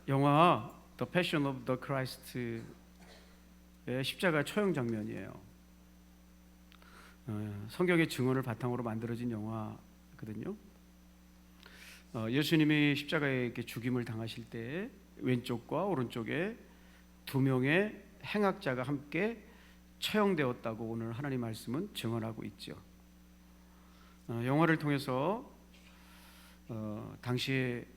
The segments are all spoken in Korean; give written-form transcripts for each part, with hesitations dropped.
영화 The Passion of the Christ의 십자가 처형 장면이에요. 성경의 증언을 바탕으로 만들어진 영화거든요. 예수님이 십자가에 이렇게 죽임을 당하실 때 왼쪽과 오른쪽에 두 명의 행악자가 함께 처형되었다고 오늘 하나님 말씀은 증언하고 있죠. 영화를 통해서 당시에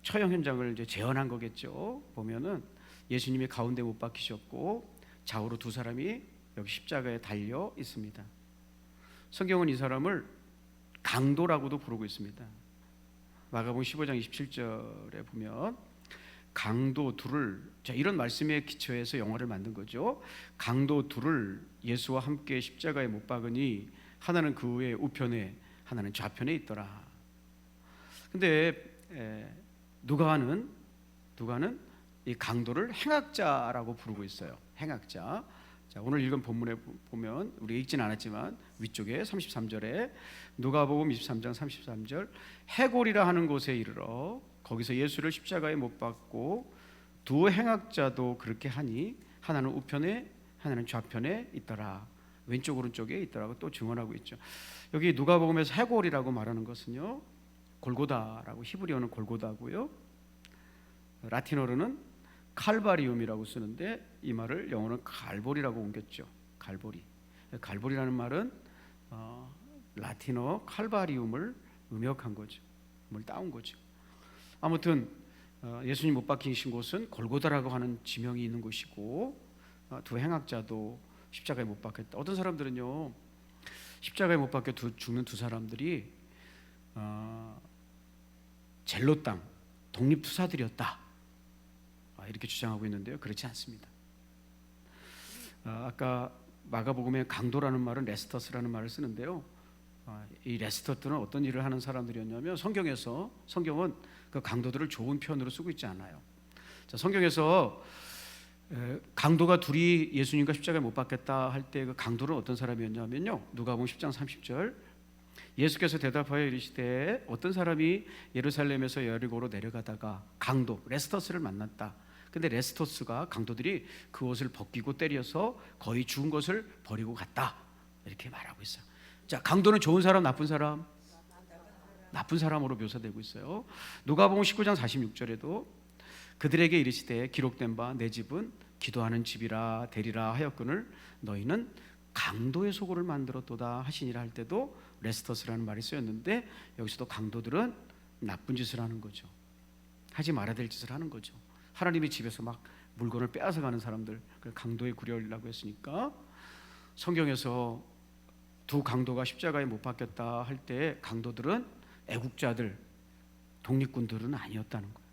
처형 현장을 이제 재현한 거겠죠. 보면은 예수님이 가운데 못 박히셨고 좌우로 두 사람이 여기 십자가에 달려 있습니다. 성경은 이 사람을 강도라고도 부르고 있습니다. 마가복음 15장 27절에 보면 강도 둘을, 자, 이런 말씀에 기초해서 영화를 만든 거죠. 강도 둘을 예수와 함께 십자가에 못 박으니 하나는 그 후에 우편에 하나는 좌편에 있더라. 근데 누가는 이 강도를 행악자라고 부르고 있어요. 행악자. 자, 오늘 읽은 본문에 보면 우리 읽진 않았지만 위쪽에 33절에 누가복음 23장 33절 해골이라 하는 곳에 이르러 거기서 예수를 십자가에 못 박고 두 행악자도 그렇게 하니 하나는 우편에 하나는 좌편에 있더라. 왼쪽 오른쪽에 있더라고 또 증언하고 있죠. 여기 누가복음에서 해골이라고 말하는 것은요, 골고다라고, 히브리어는 골고다고요, 라틴어로는 칼바리움이라고 쓰는데 이 말을 영어는 갈보리라고 옮겼죠. 갈보리라는 말은 라틴어 칼바리움을 음역한 거죠. 뭘 따온 거죠. 아무튼 예수님 못 박히신 곳은 골고다라고 하는 지명이 있는 곳이고 두 행악자도 십자가에 못 박혔다. 어떤 사람들은요, 십자가에 못 박혀 죽는 두 사람들이 젤로 땅 독립투사들이었다, 이렇게 주장하고 있는데요, 그렇지 않습니다. 아까 마가복음에 강도라는 말은 레스터스라는 말을 쓰는데요, 이 레스터스는 어떤 일을 하는 사람들이었냐면 성경은 그 강도들을 좋은 표현으로 쓰고 있지 않아요. 자, 성경에서 강도가 둘이 예수님과 십자가에 못 박겠다 할 때 그 강도는 어떤 사람이었냐면요, 누가복음 10장 30절 예수께서 대답하여 이르시되 어떤 사람이 예루살렘에서 여리고로 내려가다가 강도 레스터스를 만났다. 근데 레스토스가 강도들이 그 옷을 벗기고 때려서 거의 죽은 것을 버리고 갔다, 이렇게 말하고 있어요. 자, 강도는 좋은 사람, 나쁜 사람? 나쁜 사람으로 묘사되고 있어요. 누가복음 19장 46절에도 그들에게 이르시되 기록된 바 내 집은 기도하는 집이라 되리라 하였거늘 너희는 강도의 소굴을 만들었도다 하시니라 할 때도 레스터스라는 말이 쓰였는데 여기서도 강도들은 나쁜 짓을 하는 거죠. 하지 말아야 될 짓을 하는 거죠. 하나님의 집에서 막 물건을 빼앗아가는 사람들, 강도의 구렬이라고 했으니까 성경에서 두 강도가 십자가에 못 박혔다 할 때 강도들은 애국자들, 독립군들은 아니었다는 거예요.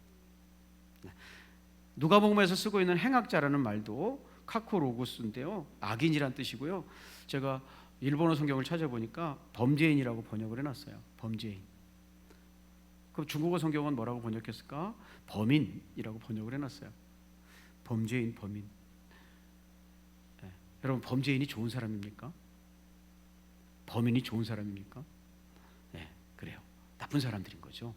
누가복음에서 쓰고 있는 행악자라는 말도 카코로고스인데요, 악인이란 뜻이고요. 제가 일본어 성경을 찾아보니까 범죄인이라고 번역을 해놨어요. 범죄인. 그럼 중국어 성경은 뭐라고 번역했을까? 범인이라고 번역을 해놨어요. 범죄인, 범인. 네. 여러분, 범죄인이 좋은 사람입니까? 범인이 좋은 사람입니까? 네, 그래요. 나쁜 사람들인 거죠.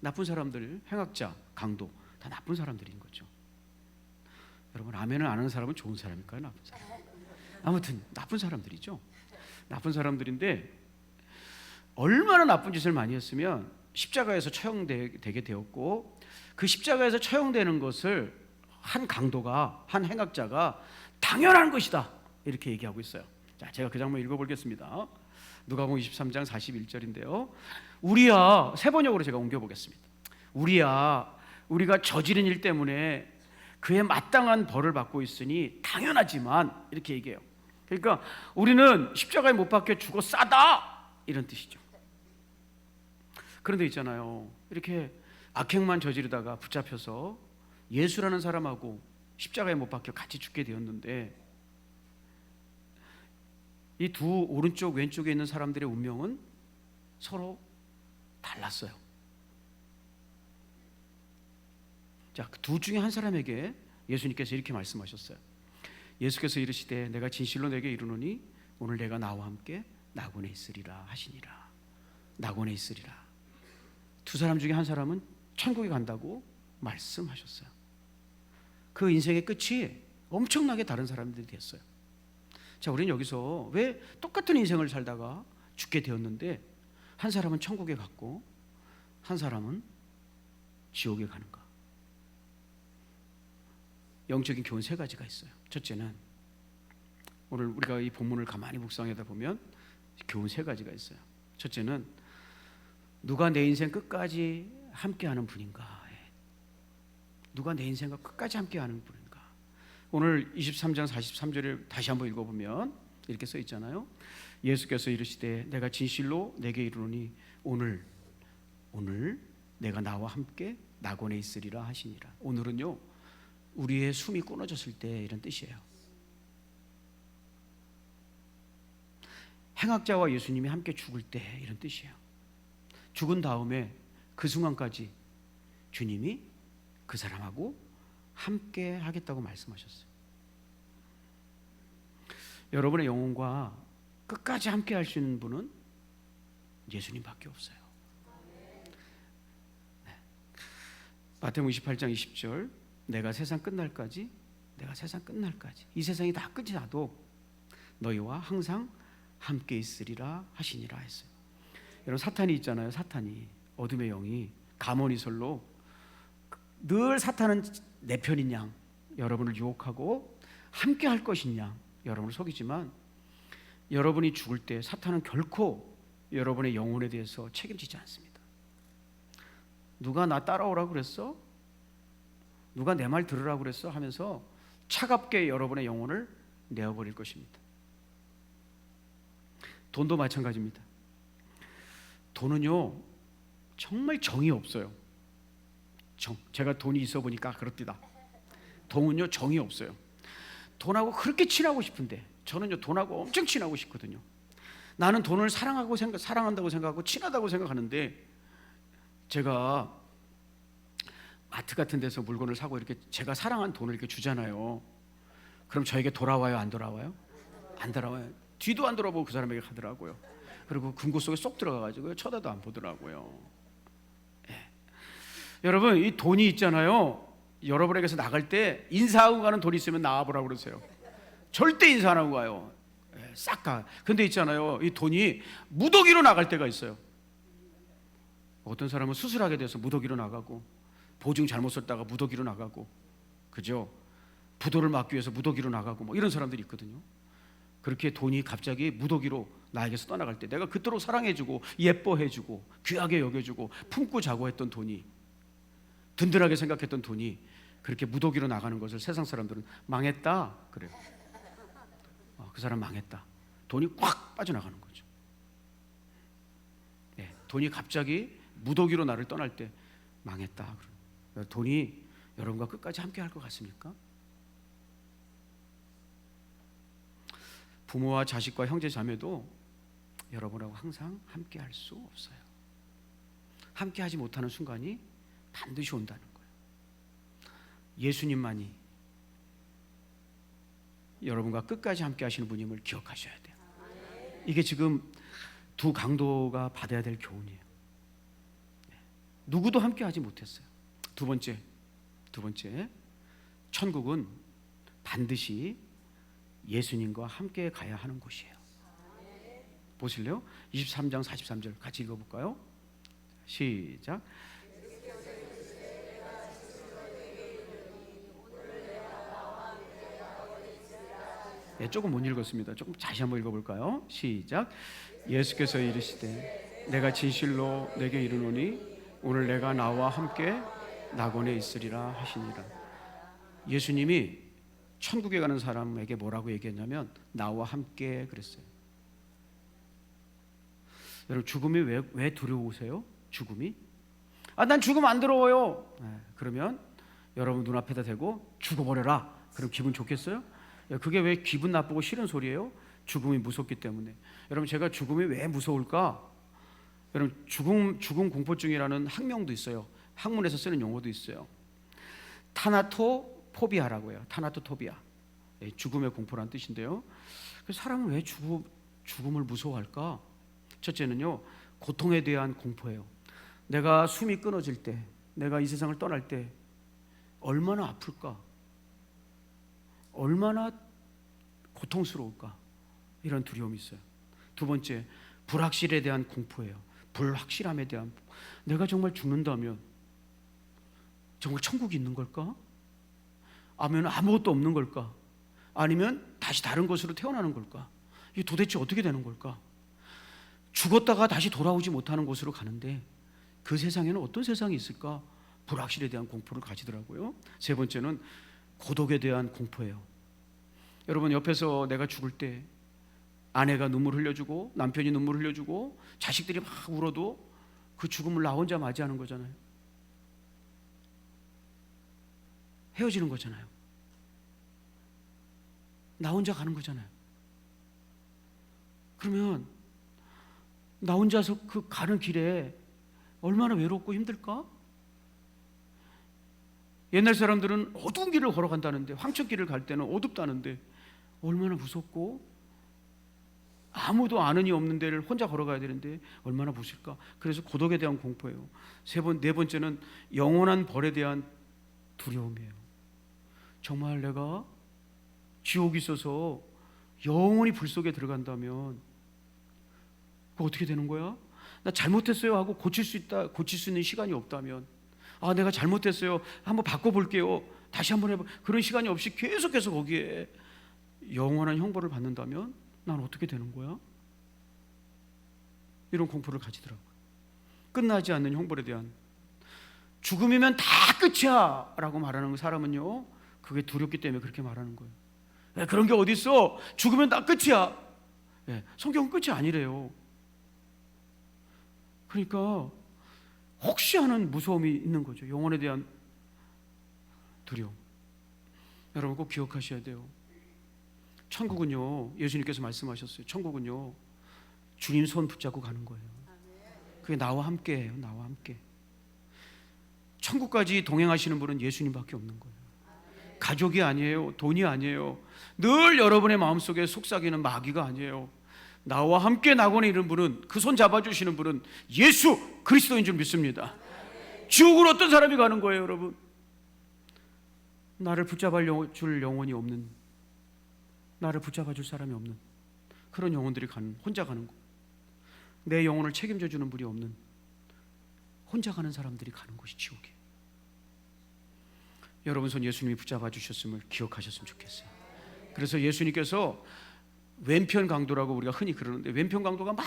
나쁜 사람들, 행악자, 강도 다 나쁜 사람들인 거죠. 여러분, 아멘을 안 하는 사람은 좋은 사람일까요? 나쁜 사람? 아무튼 나쁜 사람들이죠. 나쁜 사람들인데 얼마나 나쁜 짓을 많이 했으면 십자가에서 처형되게 되었고, 그 십자가에서 처형되는 것을 한 강도가, 한 행악자가 당연한 것이다, 이렇게 얘기하고 있어요. 자, 제가 그 장면 읽어보겠습니다. 누가복음 23장 41절인데요 우리야, 세 번역으로 제가 옮겨보겠습니다. 우리야, 우리가 저지른 일 때문에 그에 마땅한 벌을 받고 있으니 당연하지만, 이렇게 얘기해요. 그러니까 우리는 십자가에 못 박혀 죽어 싸다, 이런 뜻이죠. 그런데 있잖아요, 이렇게 악행만 저지르다가 붙잡혀서 예수라는 사람하고 십자가에 못 박혀 같이 죽게 되었는데 이 두 오른쪽 왼쪽에 있는 사람들의 운명은 서로 달랐어요. 자, 그 둘 중에 한 사람에게 예수님께서 이렇게 말씀하셨어요. 예수께서 이르시되 내가 진실로 내게 이르노니 오늘 내가 나와 함께 낙원에 있으리라 하시니라. 낙원에 있으리라. 두 사람 중에 한 사람은 천국에 간다고 말씀하셨어요. 그 인생의 끝이 엄청나게 다른 사람들이 됐어요. 자, 우리는 여기서 왜 똑같은 인생을 살다가 죽게 되었는데 한 사람은 천국에 갔고 한 사람은 지옥에 가는가? 영적인 교훈 세 가지가 있어요. 첫째는 오늘 우리가 이 본문을 가만히 묵상하다 보면 교훈 세 가지가 있어요. 첫째는 누가 내 인생 끝까지 함께하는 분인가? 누가 내 인생과 끝까지 함께하는 분인가? 오늘 23장 43절을 다시 한번 읽어보면 이렇게 써 있잖아요. 예수께서 이르시되 내가 진실로 내게 이르노니 오늘 내가 나와 함께 낙원에 있으리라 하시니라. 오늘은요 우리의 숨이 끊어졌을 때 이런 뜻이에요. 행악자와 예수님이 함께 죽을 때 이런 뜻이에요. 죽은 다음에 그 순간까지 주님이 그 사람하고 함께 하겠다고 말씀하셨어요. 여러분의 영혼과 끝까지 함께 할 수 있는 분은 예수님밖에 없어요. 네. 마태복음 28장 20절 내가 세상 끝날까지 이 세상이 다 끝이 나도 너희와 항상 함께 있으리라 하시니라 했어요. 여러분 사탄이 있잖아요. 사탄이 어둠의 영이 가모니설로 늘 사탄은 내 편인 양 여러분을 유혹하고 함께 할 것인 양 여러분을 속이지만 여러분이 죽을 때 사탄은 결코 여러분의 영혼에 대해서 책임지지 않습니다. 누가 나 따라오라고 그랬어? 누가 내 말 들으라고 그랬어? 하면서 차갑게 여러분의 영혼을 내어버릴 것입니다. 돈도 마찬가지입니다. 돈은요 정말 정이 없어요. 제가 돈이 있어 보니까 그렇습니다. 돈은요 정이 없어요. 돈하고 그렇게 친하고 싶은데 저는요 돈하고 엄청 친하고 싶거든요. 나는 돈을 사랑한다고 생각하고 친하다고 생각하는데 제가 마트 같은 데서 물건을 사고 이렇게 제가 사랑한 돈을 이렇게 주잖아요. 그럼 저에게 돌아와요? 안 돌아와요? 안 돌아와요. 뒤도 안 돌아보고 그 사람에게 가더라고요. 그리고 금고 속에 쏙 들어가가지고 쳐다도 안 보더라고요. 예. 여러분 이 돈이 있잖아요. 여러분에게서 나갈 때 인사하고 가는 돈 있으면 나와보라고 그러세요. 절대 인사 안 하고 가요. 예, 싹 가. 근데 있잖아요. 이 돈이 무더기로 나갈 때가 있어요. 어떤 사람은 수술하게 돼서 무더기로 나가고 보증 잘못 썼다가 무더기로 나가고 그죠? 부도를 막기 위해서 무더기로 나가고 뭐 이런 사람들이 있거든요. 그렇게 돈이 갑자기 무더기로 나에게서 떠나갈 때 내가 그토록 사랑해주고 예뻐해주고 귀하게 여겨주고 품고 자고 했던 돈이 든든하게 생각했던 돈이 그렇게 무더기로 나가는 것을 세상 사람들은 망했다 그래요. 그 사람 망했다. 돈이 꽉 빠져나가는 거죠. 네, 돈이 갑자기 무더기로 나를 떠날 때 망했다. 돈이 여러분과 끝까지 함께 할 것 같습니까? 부모와 자식과 형제 자매도 여러분하고 항상 함께 할 수 없어요. 함께 하지 못하는 순간이 반드시 온다는 거예요. 예수님만이 여러분과 끝까지 함께 하시는 분임을 기억하셔야 돼요. 이게 지금 두 강도가 받아야 될 교훈이에요. 누구도 함께 하지 못했어요. 두 번째, 천국은 반드시 예수님과 함께 가야 하는 곳이에요. 보실래요? 23장 43절 같이 읽어볼까요? 시작. 네, 조금 못 읽었습니다. 조금 다시 한번 읽어볼까요? 시작. 예수께서 이르시되 내가 진실로 내게 이르노니 오늘 내가 나와 함께 낙원에 있으리라 하시니라. 예수님이 천국에 가는 사람에게 뭐라고 얘기했냐면 나와 함께 그랬어요. 여러분 죽음이 왜 두려우세요? 죽음이? 난 죽음 안 두려워요. 그러면 여러분 눈앞에다 대고 죽어버려라. 그럼 기분 좋겠어요? 그게 왜 기분 나쁘고 싫은 소리예요? 죽음이 무섭기 때문에. 여러분 제가 죽음이 왜 무서울까? 여러분 죽음 공포증이라는 학명도 있어요. 학문에서 쓰는 용어도 있어요. 타나토포비아라고 해요. 타나토토비아. 죽음의 공포라는 뜻인데요. 사람은 왜 죽음을 무서워할까? 첫째는요, 고통에 대한 공포예요. 내가 숨이 끊어질 때, 내가 이 세상을 떠날 때 얼마나 아플까? 얼마나 고통스러울까? 이런 두려움이 있어요. 두 번째, 불확실에 대한 공포예요. 불확실함에 대한, 내가 정말 죽는다면 정말 천국이 있는 걸까? 아니면 아무것도 없는 걸까? 아니면 다시 다른 것으로 태어나는 걸까? 이게 도대체 어떻게 되는 걸까? 죽었다가 다시 돌아오지 못하는 곳으로 가는데 그 세상에는 어떤 세상이 있을까? 불확실에 대한 공포를 가지더라고요. 세 번째는 고독에 대한 공포예요. 여러분, 옆에서 내가 죽을 때 아내가 눈물 흘려주고 남편이 눈물 흘려주고 자식들이 막 울어도 그 죽음을 나 혼자 맞이하는 거잖아요. 헤어지는 거잖아요. 나 혼자 가는 거잖아요. 그러면 나 혼자서 그 가는 길에 얼마나 외롭고 힘들까? 옛날 사람들은 어두운 길을 걸어간다는데, 황천길을 갈 때는 어둡다는데 얼마나 무섭고, 아무도 아는 이 없는 데를 혼자 걸어가야 되는데 얼마나 무실까? 그래서 고독에 대한 공포예요. 네 번째는 영원한 벌에 대한 두려움이에요. 정말 내가 지옥이 있어서 영원히 불 속에 들어간다면 그거 어떻게 되는 거야? 나 잘못했어요 하고 고칠 수 있는 시간이 없다면, 아, 내가 잘못했어요, 한번 바꿔볼게요, 다시 한번 해봐, 그런 시간이 없이 계속해서 거기에 영원한 형벌을 받는다면 난 어떻게 되는 거야? 이런 공포를 가지더라고요. 끝나지 않는 형벌에 대한, 죽음이면 다 끝이야 라고 말하는 사람은요, 그게 두렵기 때문에 그렇게 말하는 거예요. 그런 게 어디 있어? 죽으면 다 끝이야. 성경은 끝이 아니래요. 그러니까 혹시 하는 무서움이 있는 거죠. 영혼에 대한 두려움. 여러분 꼭 기억하셔야 돼요. 천국은요, 예수님께서 말씀하셨어요. 천국은요, 주님 손 붙잡고 가는 거예요. 그게 나와 함께예요. 나와 함께. 천국까지 동행하시는 분은 예수님밖에 없는 거예요. 가족이 아니에요. 돈이 아니에요. 늘 여러분의 마음속에 속삭이는 마귀가 아니에요. 나와 함께 낙원에 이른 분은, 그 손 잡아주시는 분은 예수 그리스도인 줄 믿습니다. 지옥으로 어떤 사람이 가는 거예요, 여러분? 나를 붙잡아 줄 영혼이 없는, 나를 붙잡아 줄 사람이 없는 그런 영혼들이 혼자 가는 곳. 내 영혼을 책임져 주는 분이 없는, 혼자 가는 사람들이 가는 곳이 지옥이에요. 여러분 손 예수님이 붙잡아 주셨음을 기억하셨으면 좋겠어요. 그래서 예수님께서 왼편 강도라고 우리가 흔히 그러는데, 왼편 강도가 막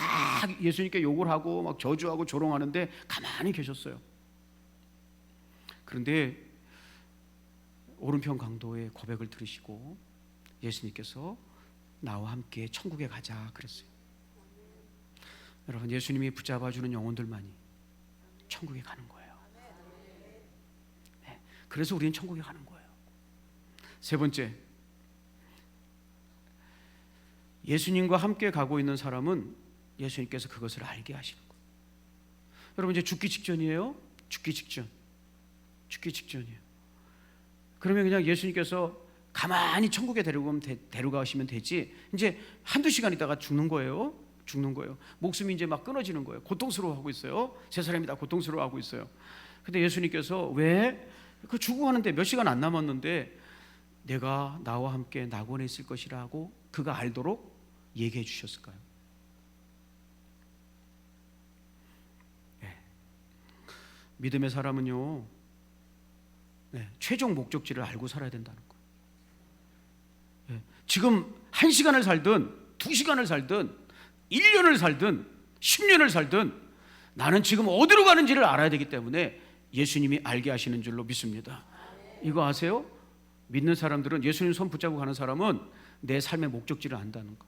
예수님께 욕을 하고 막 저주하고 조롱하는데 가만히 계셨어요. 그런데 오른편 강도의 고백을 들으시고 예수님께서 나와 함께 천국에 가자 그랬어요. 여러분, 예수님이 붙잡아주는 영혼들만이 천국에 가는 거예요. 네, 그래서 우리는 천국에 가는 거예요. 세 번째, 예수님과 함께 가고 있는 사람은 예수님께서 그것을 알게 하시는 거예요. 여러분, 이제 죽기 직전이에요. 죽기 직전이에요. 그러면 그냥 예수님께서 가만히 천국에 데려가시면 되지, 이제 한두 시간 있다가 죽는 거예요. 목숨이 이제 막 끊어지는 거예요. 고통스러워하고 있어요. 세 사람이 다 고통스러워하고 있어요. 근데 예수님께서 왜 그 죽어가는데 몇 시간 안 남았는데 내가 나와 함께 낙원에 있을 것이라고 그가 알도록 얘기해 주셨을까요? 네. 믿음의 사람은요, 최종 목적지를 알고 살아야 된다는 거예요. 지금 1시간을 살든 2시간을 살든 1년을 살든 10년을 살든 나는 지금 어디로 가는지를 알아야 되기 때문에 예수님이 알게 하시는 줄로 믿습니다. 이거 아세요? 믿는 사람들은, 예수님 손 붙잡고 가는 사람은 내 삶의 목적지를 안다는 거,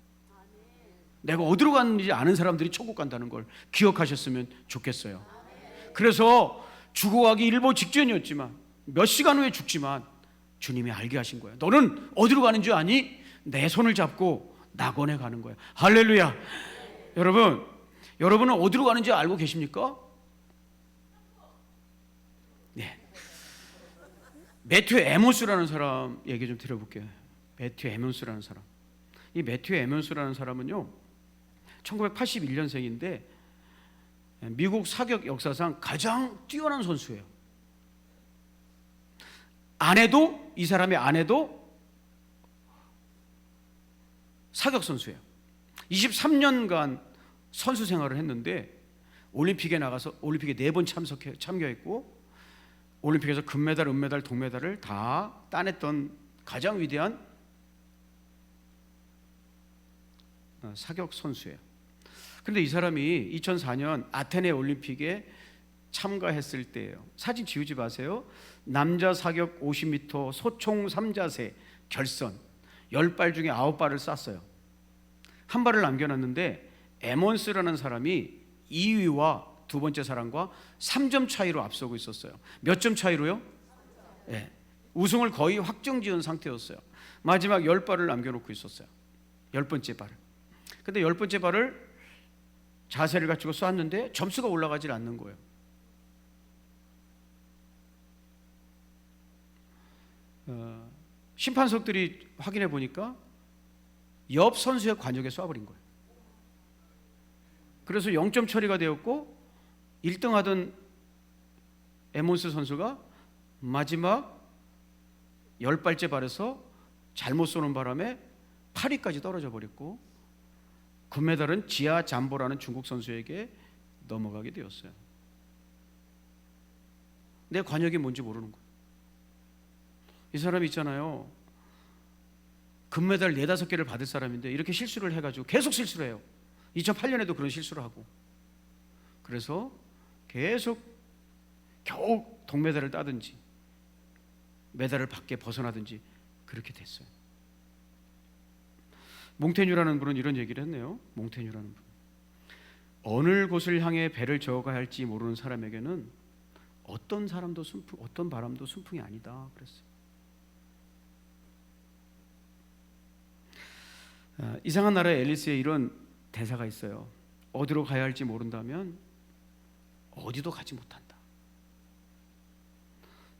내가 어디로 가는지 아는 사람들이 천국 간다는 걸 기억하셨으면 좋겠어요. 그래서 죽어가기 일보 직전이었지만, 몇 시간 후에 죽지만 주님이 알게 하신 거예요. 너는 어디로 가는지 아니? 내 손을 잡고 낙원에 가는 거예요. 할렐루야. 여러분은 어디로 가는지 알고 계십니까? 네. 매튜 에몬스라는 사람 얘기 좀 드려볼게요. 매튜 에몬스라는 사람. 이 매튜 에몬스라는 사람은요, 1981년생인데 미국 사격 역사상 가장 뛰어난 선수예요. 이 사람의 아내도 사격 선수예요. 23년간 선수 생활을 했는데 올림픽에 나가서 올림픽에 4번 참여했고 올림픽에서 금메달, 은메달, 동메달을 다 따냈던 가장 위대한 사격 선수예요. 그런데 이 사람이 2004년 아테네 올림픽에 참가했을 때예요. 사진 지우지 마세요. 남자 사격 50m 소총 3자세 결선 10발 중에 9발을 쐈어요. 한 발을 남겨놨는데 에몬스라는 사람이 2위와 두 번째 사람과 3점 차이로 앞서고 있었어요. 몇 점 차이로요? 네. 우승을 거의 확정지은 상태였어요. 마지막 10발을 남겨놓고 있었어요. 10번째 발을. 근데 10번째 발을 자세를 갖추고 쐈는데 점수가 올라가질 않는 거예요. 심판석들이 확인해 보니까 옆 선수의 관역에 쏴버린 거예요. 그래서 0점 처리가 되었고 1등 하던 에몬스 선수가 마지막 10발째 발에서 잘못 쏘는 바람에 8위까지 떨어져 버렸고 금메달은 지아 잠보라는 중국 선수에게 넘어가게 되었어요. 내 관역이 뭔지 모르는 거예요. 이 사람이 있잖아요. 금메달 4-5개를 받을 사람인데 이렇게 실수를 해가지고 계속 실수를 해요. 2008년에도 그런 실수를 하고 그래서 계속 겨우 동메달을 따든지 메달을 밖에 벗어나든지 그렇게 됐어요. 몽테뉴라는 분은 이런 얘기를 했네요. 몽테뉴라는 분. 어느 곳을 향해 배를 저어가야 할지 모르는 사람에게는 어떤 바람도 순풍이 아니다 그랬어요. 이상한 나라의 앨리스에 이런 대사가 있어요. 어디로 가야 할지 모른다면 어디도 가지 못한다.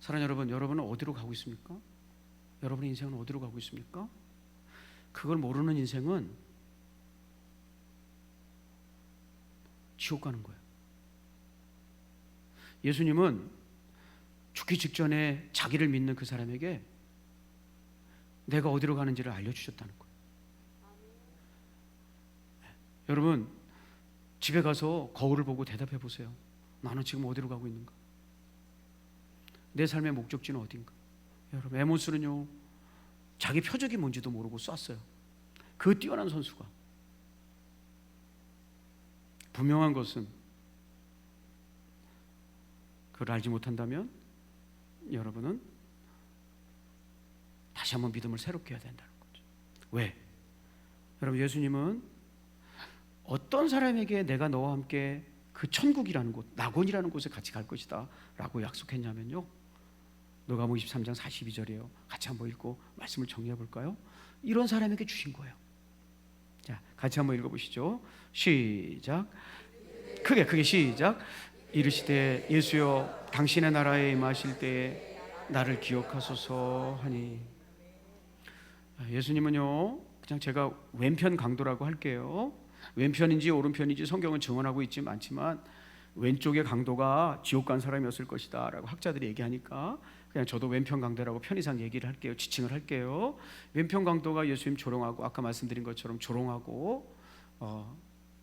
사랑하는 여러분, 여러분은 어디로 가고 있습니까? 여러분의 인생은 어디로 가고 있습니까? 그걸 모르는 인생은 지옥 가는 거예요. 예수님은 죽기 직전에 자기를 믿는 그 사람에게 내가 어디로 가는지를 알려주셨다는 거예요. 여러분, 집에 가서 거울을 보고 대답해 보세요. 나는 지금 어디로 가고 있는가? 내 삶의 목적지는 어딘가? 여러분, 에몬스는요 자기 표적이 뭔지도 모르고 쐈어요. 그 뛰어난 선수가. 분명한 것은 그걸 알지 못한다면 여러분은 다시 한번 믿음을 새롭게 해야 된다는 거죠. 왜? 여러분, 예수님은 어떤 사람에게 내가 너와 함께 그 천국이라는 곳, 낙원이라는 곳에 같이 갈 것이다 라고 약속했냐면요, 누가복음 23장 42절이에요. 같이 한번 읽고 말씀을 정리해 볼까요? 이런 사람에게 주신 거예요. 자, 같이 한번 읽어보시죠. 시작. 크게 시작. 이르시되 예수여 당신의 나라에 임하실 때에 나를 기억하소서 하니. 예수님은요 그냥 제가 왼편 강도라고 할게요. 왼편인지 오른편인지 성경은 증언하고 있지 않지만 왼쪽의 강도가 지옥 간 사람이었을 것이다 라고 학자들이 얘기하니까 그냥 저도 왼편 강도라고 편의상 얘기를 할게요. 지칭을 할게요. 왼편 강도가 예수님 조롱하고 아까 말씀드린 것처럼 조롱하고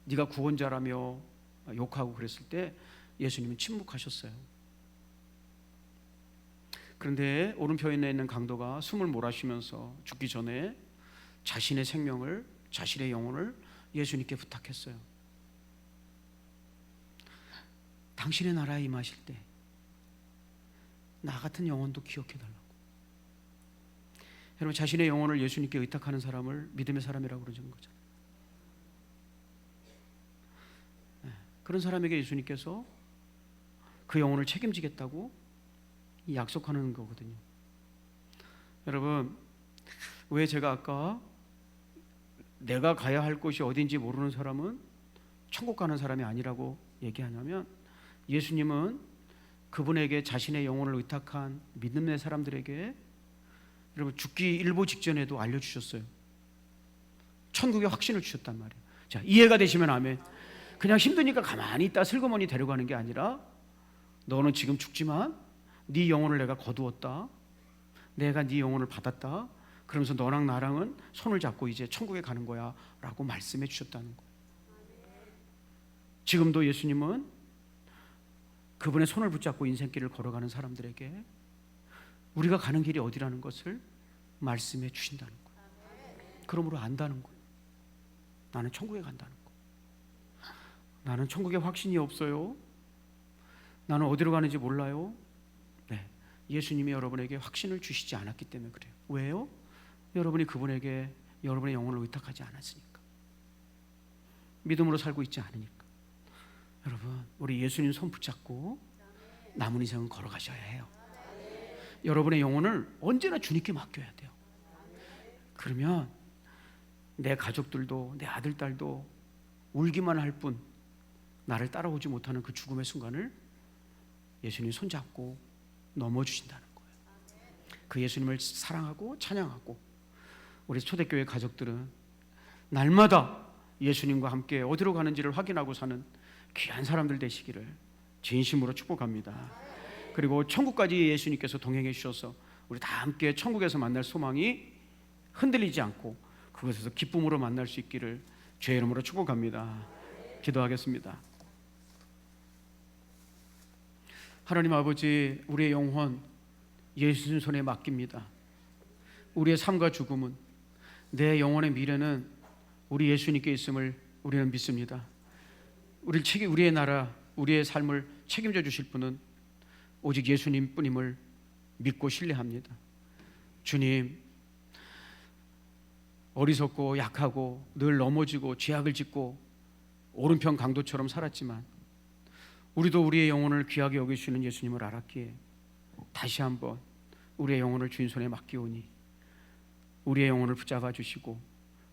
네가 구원자라며 욕하고 그랬을 때 예수님은 침묵하셨어요. 그런데 오른편에 있는 강도가 숨을 몰아쉬면서 죽기 전에 자신의 생명을, 자신의 영혼을 예수님께 부탁했어요. 당신의 나라에 임하실 때 나 같은 영혼도 기억해달라고. 여러분, 자신의 영혼을 예수님께 의탁하는 사람을 믿음의 사람이라고 그러는 거잖아요. 그런 사람에게 예수님께서 그 영혼을 책임지겠다고 약속하는 거거든요. 여러분, 왜 제가 아까 내가 가야 할 곳이 어딘지 모르는 사람은 천국 가는 사람이 아니라고 얘기하냐면, 예수님은 그분에게 자신의 영혼을 의탁한 믿음의 사람들에게 여러분 죽기 일보 직전에도 알려주셨어요. 천국의 확신을 주셨단 말이에요. 자, 이해가 되시면 아멘. 그냥 힘드니까 가만히 있다 슬그머니 데려가는 게 아니라 너는 지금 죽지만 네 영혼을 내가 거두었다. 내가 네 영혼을 받았다. 그러면서 너랑 나랑은 손을 잡고 이제 천국에 가는 거야 라고 말씀해 주셨다는 거예요. 지금도 예수님은 그분의 손을 붙잡고 인생길을 걸어가는 사람들에게 우리가 가는 길이 어디라는 것을 말씀해 주신다는 거예요. 그러므로 안다는 거예요. 나는 천국에 간다는 거예요. 나는 천국에 확신이 없어요. 나는 어디로 가는지 몰라요. 네, 예수님이 여러분에게 확신을 주시지 않았기 때문에 그래요. 왜요? 여러분이 그분에게 여러분의 영혼을 의탁하지 않았으니까. 믿음으로 살고 있지 않으니까. 여러분, 우리 예수님 손 붙잡고 남은 인생은 걸어가셔야 해요. 여러분의 영혼을 언제나 주님께 맡겨야 돼요. 그러면 내 가족들도 내 아들, 딸도 울기만 할 뿐 나를 따라오지 못하는 그 죽음의 순간을 예수님이 손잡고 넘어주신다는 거예요. 그 예수님을 사랑하고 찬양하고 우리 초대교회 가족들은 날마다 예수님과 함께 어디로 가는지를 확인하고 사는 귀한 사람들 되시기를 진심으로 축복합니다. 그리고 천국까지 예수님께서 동행해 주셔서 우리 다 함께 천국에서 만날 소망이 흔들리지 않고 그곳에서 기쁨으로 만날 수 있기를 주의 이름으로 축복합니다. 기도하겠습니다. 하나님 아버지, 우리의 영혼 예수님 손에 맡깁니다. 우리의 삶과 죽음은, 내 영혼의 미래는 우리 예수님께 있음을 우리는 믿습니다. 우리의 나라, 우리의 삶을 책임져 주실 분은 오직 예수님 뿐임을 믿고 신뢰합니다. 주님, 어리석고 약하고 늘 넘어지고 죄악을 짓고 오른편 강도처럼 살았지만 우리도 우리의 영혼을 귀하게 여기시는 예수님을 알았기에 다시 한번 우리의 영혼을 주인 손에 맡기오니 우리의 영혼을 붙잡아 주시고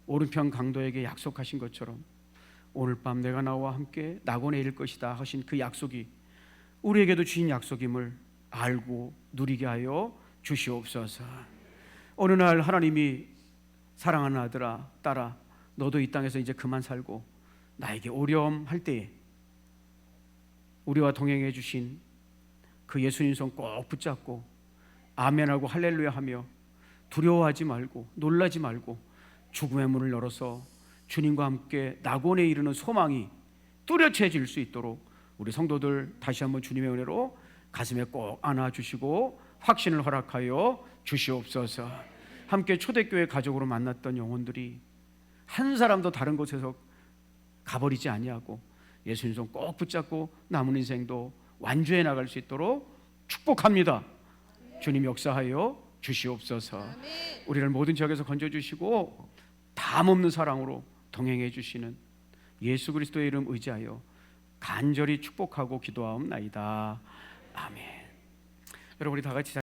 오른편 강도에게 약속하신 것처럼 오늘 밤 내가 나와 함께 낙원에 이를 것이다 하신 그 약속이 우리에게도 주신 약속임을 알고 누리게 하여 주시옵소서. 어느 날 하나님이 사랑하는 아들아, 딸아, 너도 이 땅에서 이제 그만 살고 나에게 오렴 할 때에 우리와 동행해 주신 그 예수님 손 꼭 붙잡고 아멘하고 할렐루야 하며 두려워하지 말고 놀라지 말고 죽음의 문을 열어서 주님과 함께 낙원에 이르는 소망이 뚜렷해질 수 있도록 우리 성도들 다시 한번 주님의 은혜로 가슴에 꼭 안아주시고 확신을 허락하여 주시옵소서. 함께 초대교회 가족으로 만났던 영혼들이 한 사람도 다른 곳에서 가버리지 아니하고 예수님 손 꼭 붙잡고 남은 인생도 완주해 나갈 수 있도록 축복합니다. 주님 역사하여 주시옵소서. 우리를 모든 지역에서 건져주시고 담없는 사랑으로 동행해 주시는 예수 그리스도의 이름 의지하여 간절히 축복하고 기도하옵나이다. 아멘. 여러분, 우리 다 같이